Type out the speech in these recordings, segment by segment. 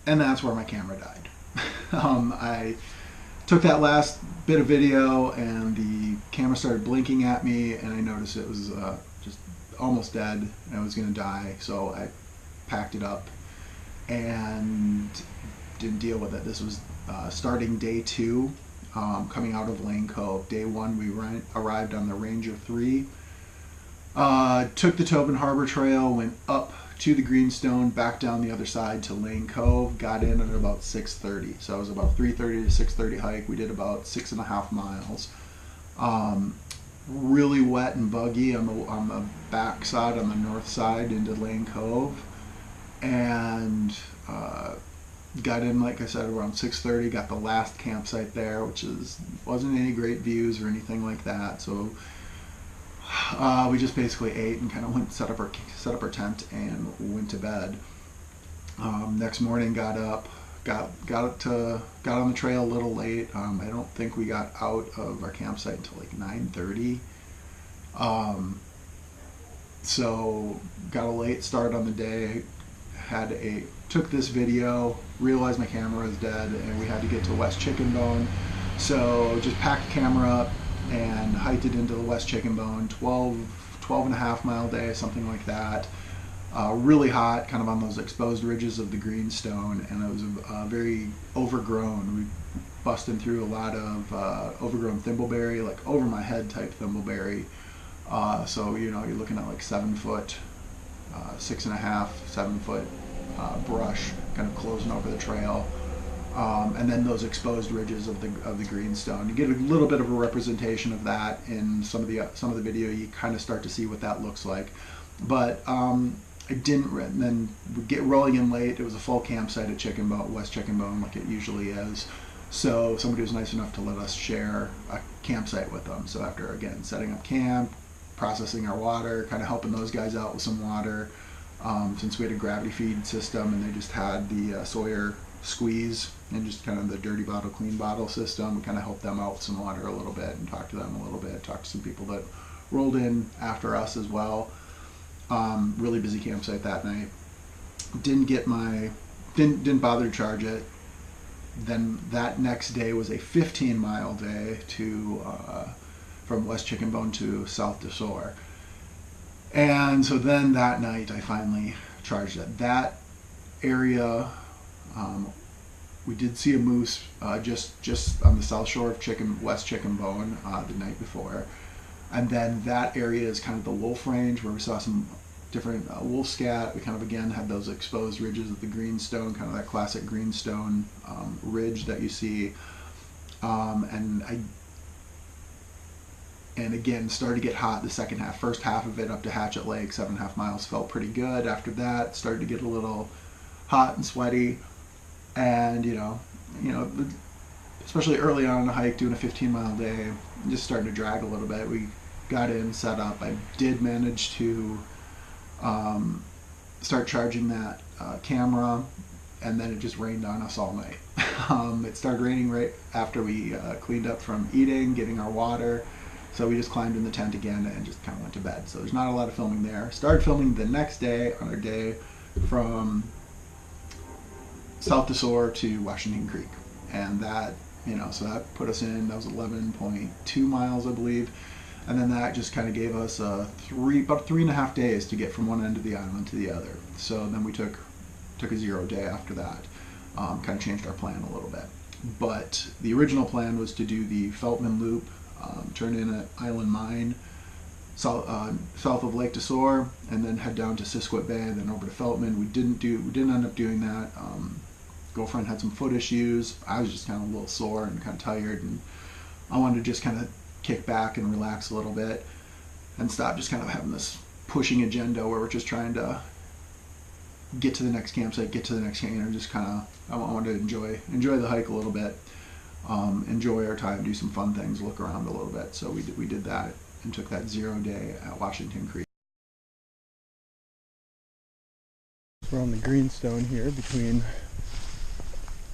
and that's where my camera died. I took that last bit of video and the camera started blinking at me, and I noticed it was just almost dead and I was going to die. So I packed it up and didn't deal with it. This was starting day 2, coming out of Lane Cove. Day 1 we arrived on the Ranger 3, took the Tobin Harbor Trail, went up to the Greenstone, back down the other side to Lane Cove, got in at about 6:30. So it was about 3:30 to 6:30 hike. We did about 6.5 miles. Really wet and buggy on the back side, on the north side into Lane Cove, and got in, like I said, around 6:30. Got the last campsite there, which wasn't any great views or anything like that. So we just basically ate and kind of went set up our tent and went to bed. Next morning, got up, got on the trail a little late. I don't think we got out of our campsite until like 9:30. So got a late start on the day. Took this video, realized my camera was dead, and we had to get to West Chicken Bone. So just packed the camera up and hiked it into the West Chicken Bone. 12.5 mile day, something like that. Really hot, kind of on those exposed ridges of the Greenstone, and it was very overgrown. We busted through a lot of overgrown thimbleberry, like over my head type thimbleberry. So you're looking at like 7 foot, 6.5, 7 foot brush, kind of closing over the trail. And then those exposed ridges of the Greenstone. You get a little bit of a representation of that in some of the video. You kind of start to see what that looks like. But I didn't. And then we get rolling in late. It was a full campsite at West Chicken Bone, like it usually is. So somebody was nice enough to let us share a campsite with them. So after, again, setting up camp, processing our water, kind of helping those guys out with some water, since we had a gravity feed system and they just had the Sawyer squeeze and just kind of the dirty bottle, clean bottle system. We kind of helped them out with some water a little bit and talked to them a little bit, talked to some people that rolled in after us as well. Really busy campsite that night. Didn't bother to charge it. Then that next day was a 15-mile day from West Chicken Bone to South DeSore. And so then that night I finally charged it. That area, we did see a moose just on the south shore of West Chicken Bone the night before. And then that area is kind of the wolf range where we saw some different wolf scat. We kind of again had those exposed ridges of the Greenstone, kind of that classic Greenstone ridge that you see. And again, started to get hot the second half. First half of it up to Hatchet Lake, 7.5 miles, felt pretty good. After that, started to get a little hot and sweaty. And especially early on in the hike, doing a 15-mile day, just starting to drag a little bit. We got in, set up. I did manage to start charging that camera, and then it just rained on us all night. It started raining right after we cleaned up from eating, getting our water. So we just climbed in the tent again and just kind of went to bed. So there's not a lot of filming there. Started filming the next day on our day from South DeSore to Washington Creek. And that, so that put us in, that was 11.2 miles, I believe. And then that just kind of gave us about 3.5 days to get from one end of the island to the other. So then we took a 0 day after that. Kind of changed our plan a little bit. But the original plan was to do the Feltman Loop, turn in at Island Mine, south of Lake DeSore, and then head down to Sisquot Bay, and then over to Feltman. We didn't end up doing that. Girlfriend had some foot issues. I was just kind of a little sore and kind of tired, and I wanted to just kind of kick back and relax a little bit and stop just kind of having this pushing agenda where we're just trying to get to the next campsite, just kind of, I wanted to enjoy the hike a little bit, enjoy our time, do some fun things, look around a little bit. So we did that and took that 0 day at Washington Creek. We're on the Greenstone here between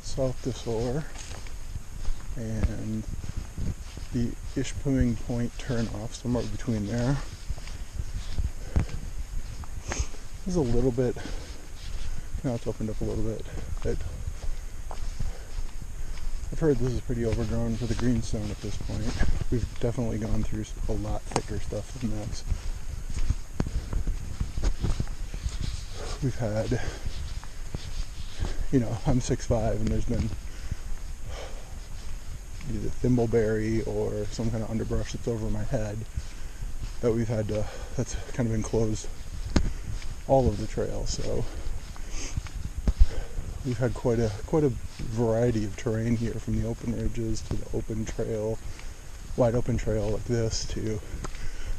South DeSore and the Ishpeming Point turnoff, somewhere between there. There's a little bit, now it's opened up a little bit, but heard this is pretty overgrown for the greenstone at this point. We've definitely gone through a lot thicker stuff than this. We've had, I'm 6'5", and there's been either thimbleberry or some kind of underbrush that's over my head that we've had to, that's kind of enclosed all of the trail. So we've had quite a variety of terrain here, from the open ridges to the open trail, wide open trail like this, to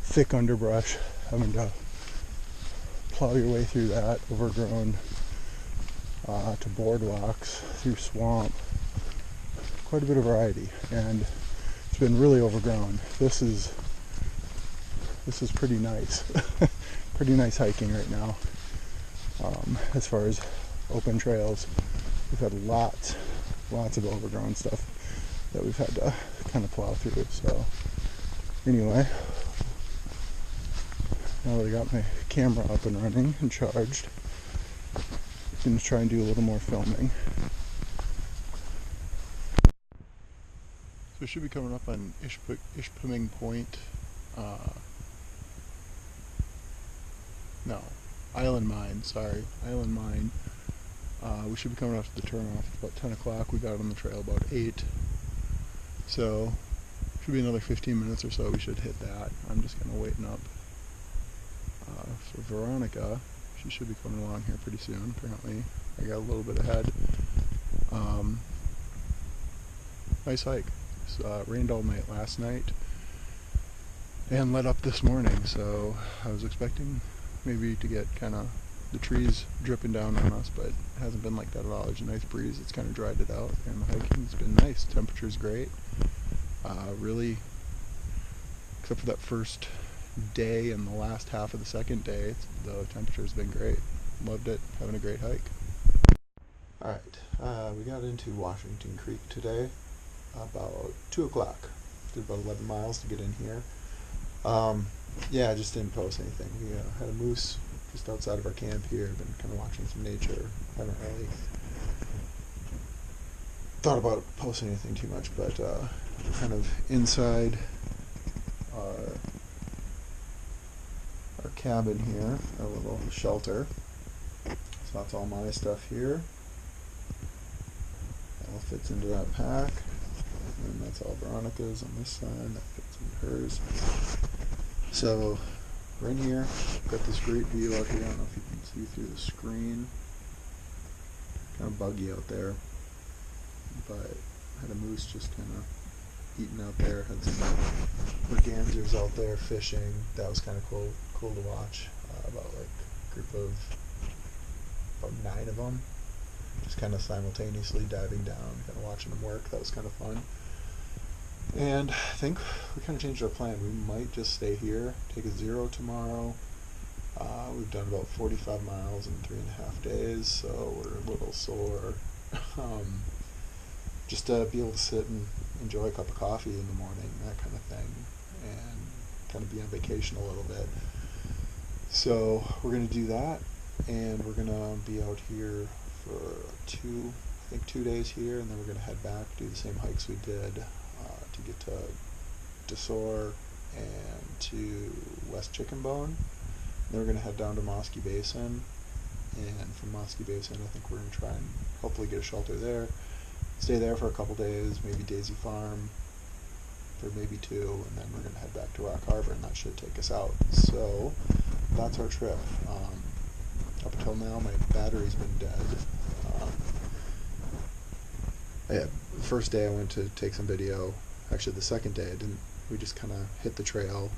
thick underbrush, having to plow your way through that, overgrown, to boardwalks, through swamp. Quite a bit of variety, and it's been really overgrown. This is pretty nice. Pretty nice hiking right now. As far as open trails, we've had lots of overgrown stuff that we've had to kind of plow through. So anyway, now that I got my camera up and running and charged, I'm going to try and do a little more filming. So we should be coming up on Ishpeming Point. Island Mine. We should be coming off to the turnoff. It's about 10 o'clock. We got on the trail about 8. So, should be another 15 minutes or so. We should hit that. I'm just kind of waiting up for Veronica. She should be coming along here pretty soon, apparently. I got a little bit ahead. Nice hike. Rained all night last night and let up this morning, so I was expecting maybe to get kind of the trees dripping down on us, but it hasn't been like that at all. There's a nice breeze. It's kind of dried it out, and the hiking's been nice. Temperature's great. Really, except for that first day and the last half of the second day, the temperature's been great. Loved it. Having a great hike. Alright, we got into Washington Creek today about 2 o'clock. Did about 11 miles to get in here. Yeah, I just didn't post anything. We had a moose just outside of our camp here. Been kind of watching some nature. Haven't really thought about posting anything too much, but kind of inside our cabin here, our little shelter. So that's all my stuff here. That all fits into that pack. And that's all Veronica's on this side. That fits into hers. So we're in here. Got this great view out here. I don't know if you can see through the screen. Kind of buggy out there. But had a moose just kind of eating out there. Had some mergansers out there fishing. That was kind of cool to watch. About like a group of about 9 of them. Just kind of simultaneously diving down, kind of watching them work. That was kind of fun. And I think we kind of changed our plan. We might just stay here, take a 0 tomorrow. We've done about 45 miles in 3.5 days, so we're a little sore. Just to be able to sit and enjoy a cup of coffee in the morning, that kind of thing, and kind of be on vacation a little bit. So we're going to do that, and we're going to be out here for 2 days here, and then we're going to head back, do the same hikes we did to get to Desor and to West Chicken Bone. Then we're going to head down to Mosky Basin, and from Mosky Basin I think we're going to try and hopefully get a shelter there, stay there for a couple days, maybe Daisy Farm for maybe 2, and then we're going to head back to Rock Harbor, and that should take us out. So that's our trip. Up until now my battery's been dead. The first day I went to take some video. Actually, the second day I didn't. We just kind of hit the trail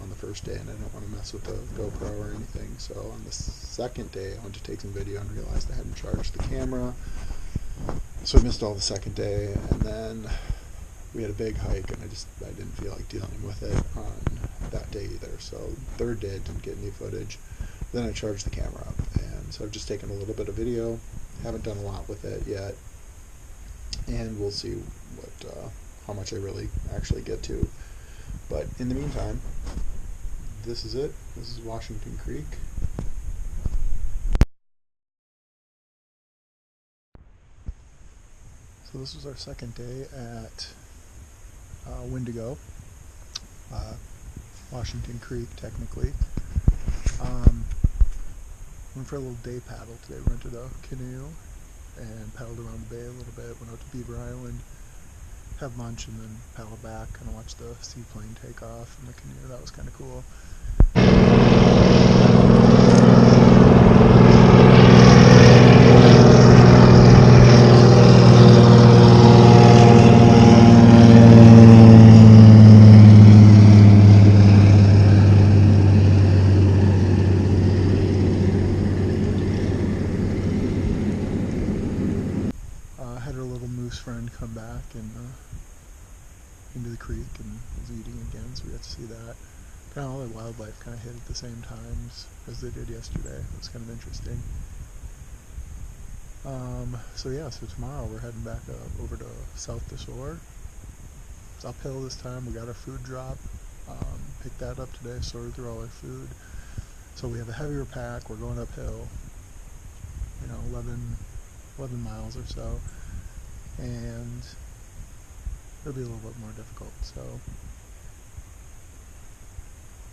on the first day, and I didn't want to mess with the GoPro or anything. So on the second day I went to take some video and realized I hadn't charged the camera. So I missed all the second day, and then we had a big hike, and I didn't feel like dealing with it on that day either. So third day I didn't get any footage. Then I charged the camera up, and so I've just taken a little bit of video. Haven't done a lot with it yet, and we'll see what how much I really actually get to. But in the meantime, this is it. This is Washington Creek. So So this was our second day at Windigo, Washington Creek technically. Went for a little day paddle today. We rented a canoe and paddled around the bay a little bit, went out to Beaver Island, had lunch, and then paddled back, kind of watched the seaplane take off in the canoe. That was kind of cool. Had our little moose friend come back and into the creek and was eating again, so we got to see that. Kind of all the wildlife kind of hit at the same times as they did yesterday. It was kind of interesting. So tomorrow we're heading back over to South the Shore. It's uphill this time. We got our food drop. Picked that up today, sorted through all our food. So we have a heavier pack. We're going uphill, 11 miles or so. And it'll be a little bit more difficult. So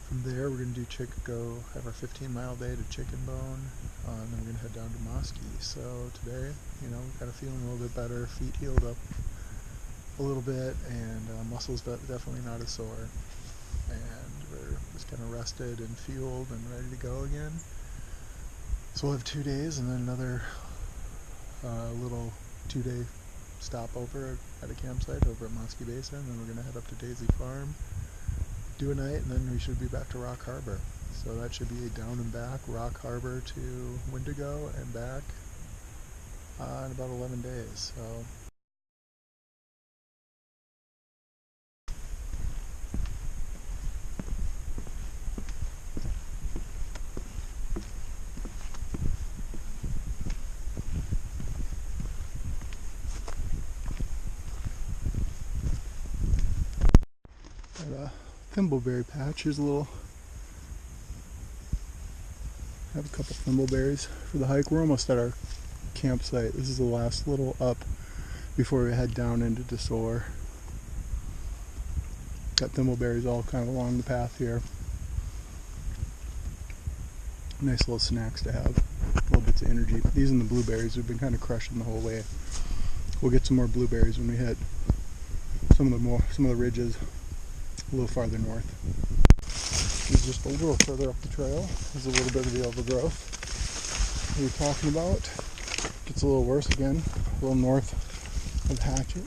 from there we're going to have our 15-mile day to Chicken Bone, and then we're going to head down to Mosky. So today, kind of feeling a little bit better, feet healed up a little bit, and muscles definitely not as sore. And we're just kind of rested and fueled and ready to go again. So we'll have 2 days and then another little 2-day stopover at a campsite over at Mosky Basin, and then we're going to head up to Daisy Farm, do a night, and then we should be back to Rock Harbor. So that should be down and back, Rock Harbor to Windigo and back in about 11 days. So thimbleberry patch. Here's have a couple thimbleberries for the hike. We're almost at our campsite. This is the last little up before we head down into Desor. Got thimbleberries all kind of along the path here. Nice little snacks to have. Little bits of energy. These and the blueberries, we've been kind of crushing the whole way. We'll get some more blueberries when we hit some of the ridges a little farther north. This is just a little further up the trail. There's a little bit of the overgrowth we were talking about. Gets a little worse again, a little north of Hatchet.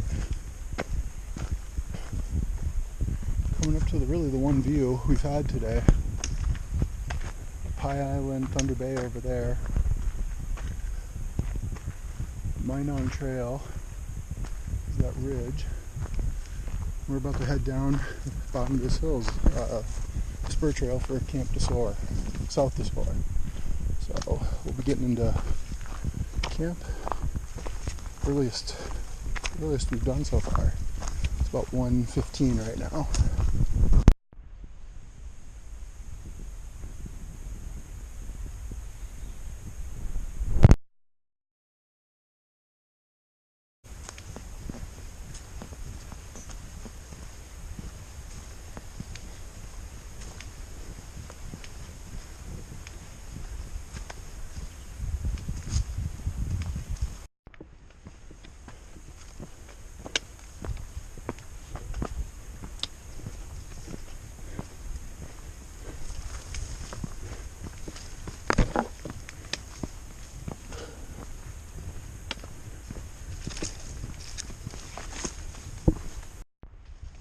Coming up to the one view we've had today. Pie Island, Thunder Bay over there. Minong Trail is that ridge. We're about to head down the bottom of this hill's spur trail for Camp Desor, South Desor. So we'll be getting into camp. Earliest we've done so far. It's about 1:15 right now.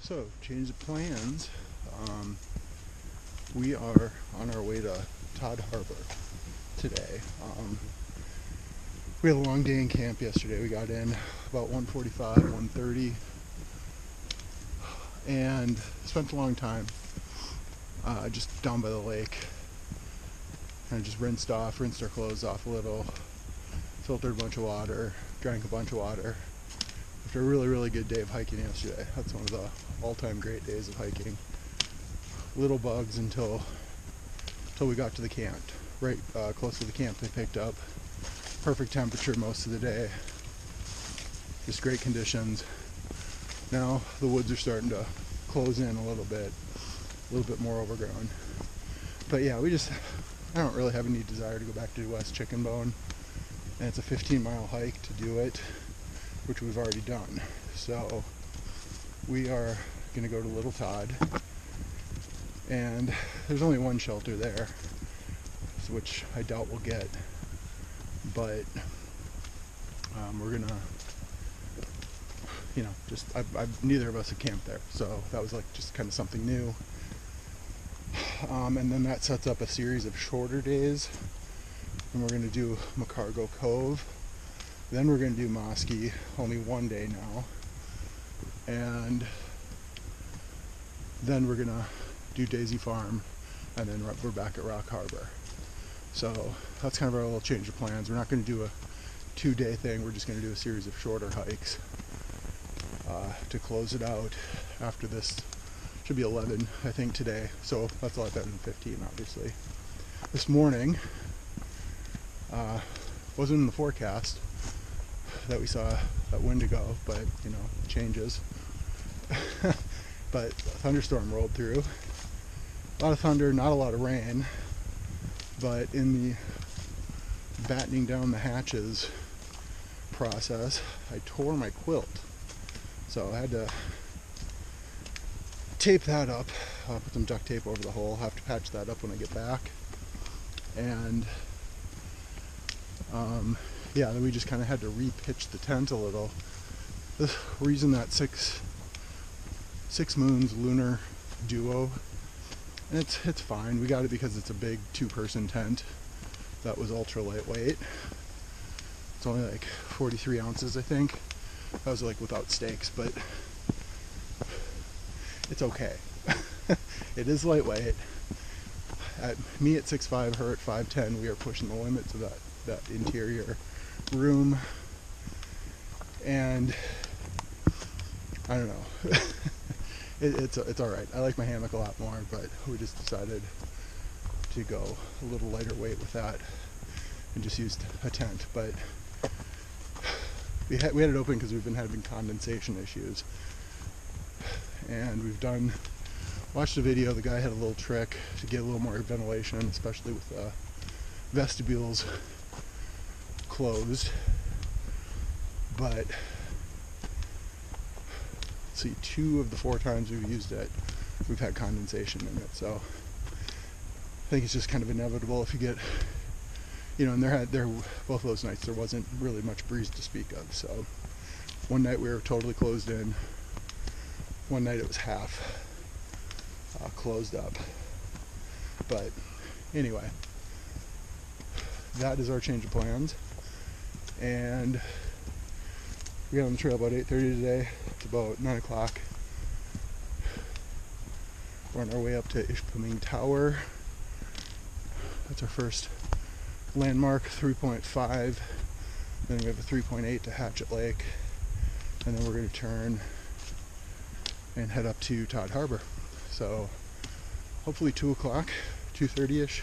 So, change of plans. We are on our way to Todd Harbor today. We had a long day in camp yesterday. We got in about 1:45, 1:30, and spent a long time just down by the lake. Kind of just rinsed our clothes off a little, filtered a bunch of water, drank a bunch of water. After a really, really good day of hiking yesterday. That's one of the all-time great days of hiking. Little bugs until we got to the camp. Right close to the camp they picked up. Perfect temperature most of the day. just great conditions. Now the woods are starting to close in a little bit more overgrown. But yeah, I don't really have any desire to go back to West Chicken Bone, and it's a 15-mile hike to do it, which we've already done. So we are going to go to Little Todd, and there's only one shelter there, which I doubt we'll get, but we're gonna, neither of us had camped there, so that was like just kind of something new. And then that sets up a series of shorter days, and we're going to do McCargo Cove, then we're going to do Mosky, only one day now, and then we're going to do Daisy Farm, and then we're back at Rock Harbor. So that's kind of our little change of plans. We're not going to do a 2-day thing, we're just going to do a series of shorter hikes to close it out after this. Should be 11, I think, today, so that's a lot better than 15, obviously. This morning, wasn't in the forecast that we saw at Windigo, but, changes. But a thunderstorm rolled through. A lot of thunder, not a lot of rain, but in the battening down the hatches process, I tore my quilt. So I had to tape that up, put some duct tape over the hole, have to patch that up when I get back, and then we just kind of had to re-pitch the tent a little. We're using that six moons lunar duo, and it's fine. We got it because it's a big 2-person tent that was ultra lightweight. It's only like 43 ounces, I think. That was like without stakes, but it's okay. It is lightweight. Me at 6'5", her at 5'10", we are pushing the limits of that interior room, and I don't know. It's all right. I like my hammock a lot more, but we just decided to go a little lighter weight with that and just used a tent. But we had it open because we've been having condensation issues, and watched a video. The guy had a little trick to get a little more ventilation, especially with vestibules closed. But see, 2 of the 4 times we've used it, we've had condensation in it. So I think it's just kind of inevitable if you get, and there both of those nights there wasn't really much breeze to speak of. So one night we were totally closed in. One night it was half closed up. But anyway, that is our change of plans, and we got on the trail about 8:30 today. It's about 9 o'clock. We're on our way up to Ishpeming Tower. That's our first landmark, 3.5. Then we have a 3.8 to Hatchet Lake, and then we're going to turn and head up to Todd Harbor. So hopefully 2 o'clock, 2:30ish.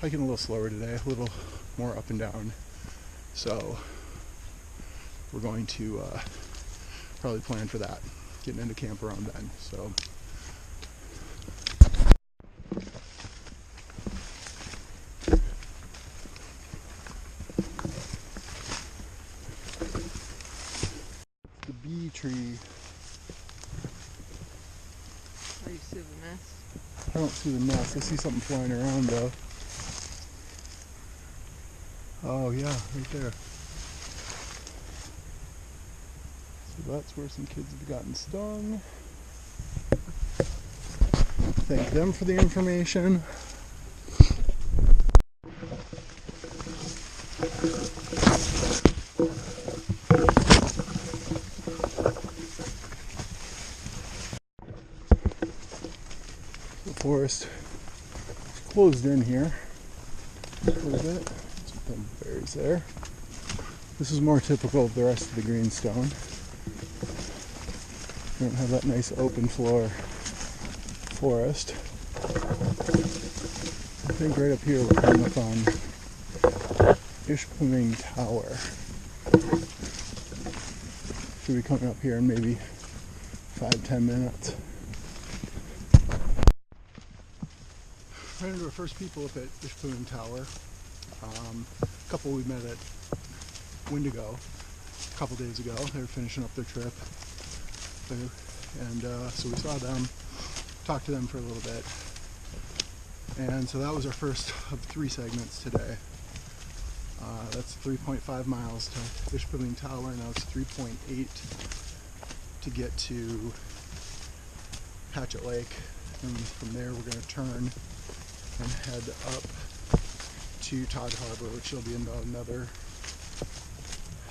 Hiking a little slower today, a little more up and down. So we're going to probably plan for that, getting into camp around then. So the bee tree. Oh, you see the nest? I don't see the nest. I see something flying around though. Oh yeah, right there. So that's where some kids have gotten stung. Thank them for the information. The forest is closed in here a little bit. Some berries there. This is more typical of the rest of the greenstone. We don't have that nice open floor forest. I think right up here we're coming up on Ishpeming Tower. Should be coming up here in maybe 5-10 minutes. Ran into our first people up at Ishpeming Tower. A couple we met at Windigo a couple days ago. They were finishing up their trip. And so we saw them, talked to them for a little bit. And so that was our first of 3 segments today. That's 3.5 miles to Ishpeming Tower. Now it's 3.8 to get to Hatchet Lake. And from there we're going to turn and head up to Todd Harbor, which will be about another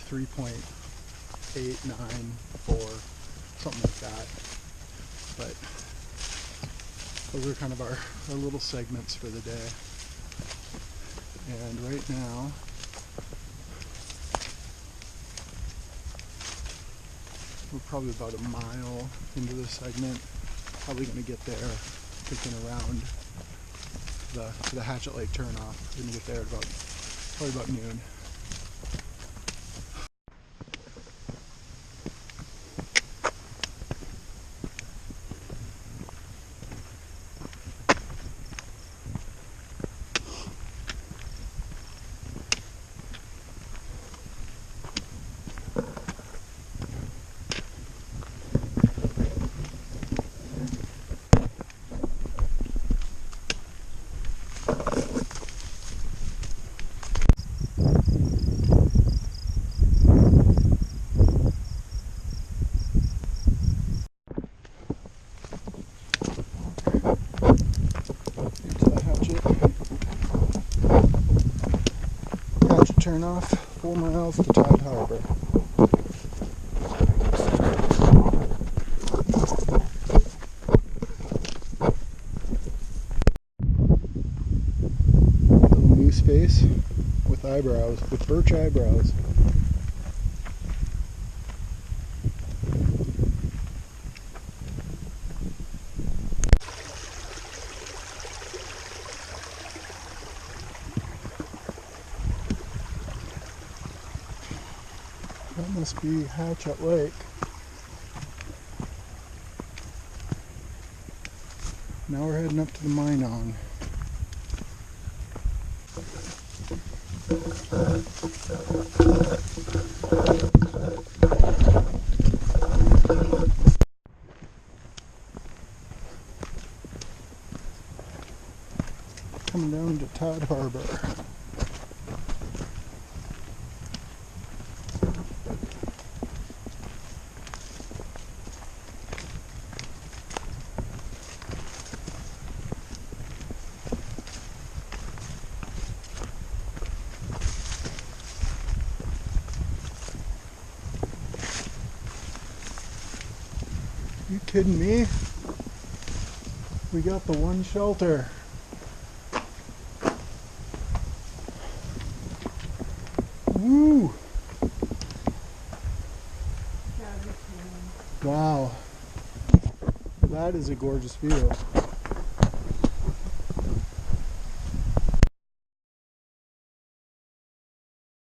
3.894, something like that. But those are kind of our little segments for the day. And right now, we're probably about a mile into this segment. Probably going to get there picking around the Hatchet Lake turnoff. We're going to get there at probably about noon. Turn off 4 miles to Todd Harbor. Little moose face with eyebrows, with birch eyebrows. That must be Hatchet Lake. Now we're heading up to the Minong. Coming down to Todd Harbor. You kidding me? We got the one shelter. Woo! Wow. That is a gorgeous view.